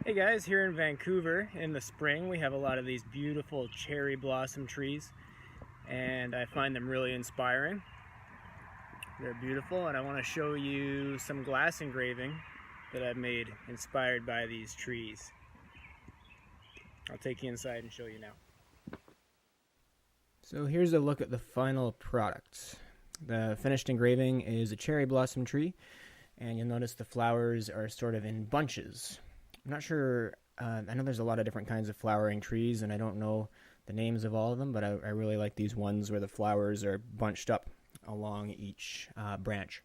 Hey guys, here in Vancouver in the spring we have a lot of these beautiful cherry blossom trees, and I find them really inspiring. They're beautiful, and I want to show you some glass engraving that I've made inspired by these trees. I'll take you inside and show you now. So here's a look at the final product. The finished engraving is a cherry blossom tree, and you'll notice the flowers are sort of in bunches. I'm not sure, I know there's a lot of different kinds of flowering trees, and I don't know the names of all of them, but I really like these ones where the flowers are bunched up along each branch.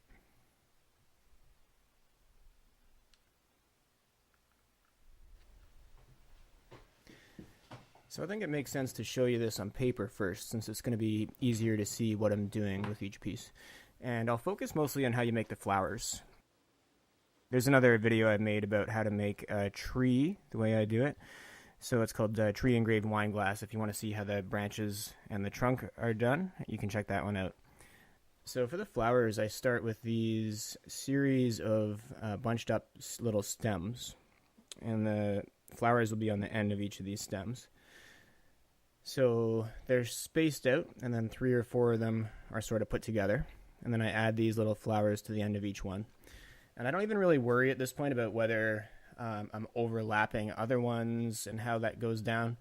So I think it makes sense to show you this on paper first, since it's going to be easier to see what I'm doing with each piece. And I'll focus mostly on how you make the flowers. There's another video I've made about how to make a tree the way I do it. So it's called Tree Engraved Wine Glass. If you want to see how the branches and the trunk are done, you can check that one out. So for the flowers, I start with these series of bunched up little stems. And the flowers will be on the end of each of these stems. So they're spaced out, and then 3 or 4 of them are sort of put together. And then I add these little flowers to the end of each one. And I don't even really worry at this point about whether I'm overlapping other ones and how that goes down,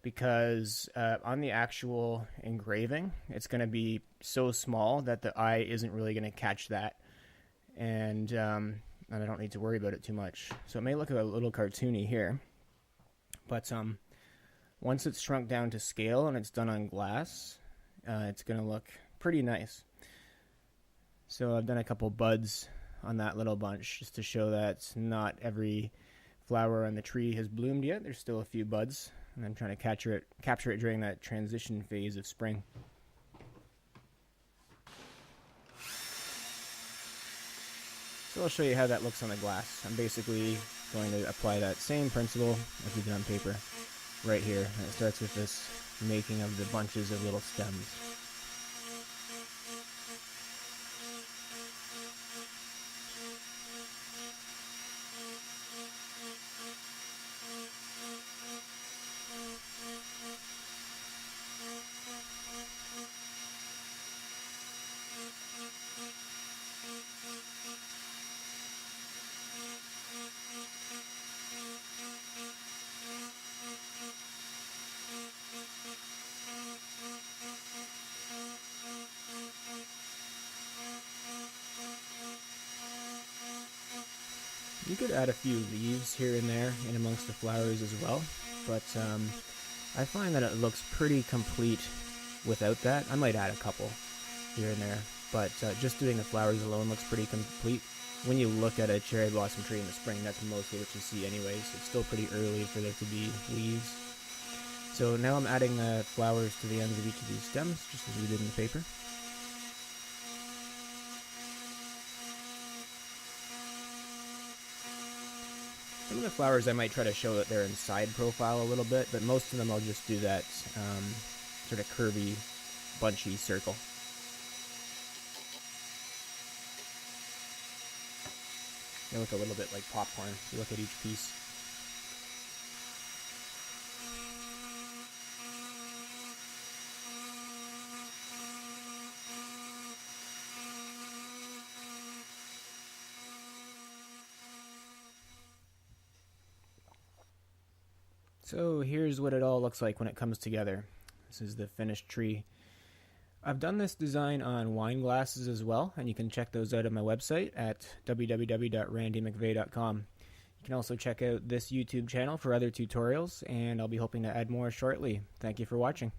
because on the actual engraving, it's going to be so small that the eye isn't really going to catch that, and I don't need to worry about it too much. So it may look a little cartoony here, but once it's shrunk down to scale and it's done on glass, it's going to look pretty nice. So I've done a couple buds on that little bunch just to show that not every flower on the tree has bloomed yet. There's still a few buds, and I'm trying to capture it during that transition phase of spring. So I'll show you how that looks on the glass. I'm basically going to apply that same principle as we did on paper right here, and it starts with this making of the bunches of little stems. You could add a few leaves here and there in amongst the flowers as well, but I find that it looks pretty complete without that. I might add a couple here and there, but just doing the flowers alone looks pretty complete. When you look at a cherry blossom tree in the spring, that's mostly what you see anyways. It's still pretty early for there to be leaves. So now I'm adding the flowers to the ends of each of these stems, just as we did in the paper. Some of the flowers I might try to show that they're in side profile a little bit, but most of them I'll just do that sort of curvy, bunchy circle. They look a little bit like popcorn if you look at each piece. So here's what it all looks like when it comes together. This is the finished tree. I've done this design on wine glasses as well, and you can check those out at my website at www.randymcveigh.com. You can also check out this YouTube channel for other tutorials, and I'll be hoping to add more shortly. Thank you for watching.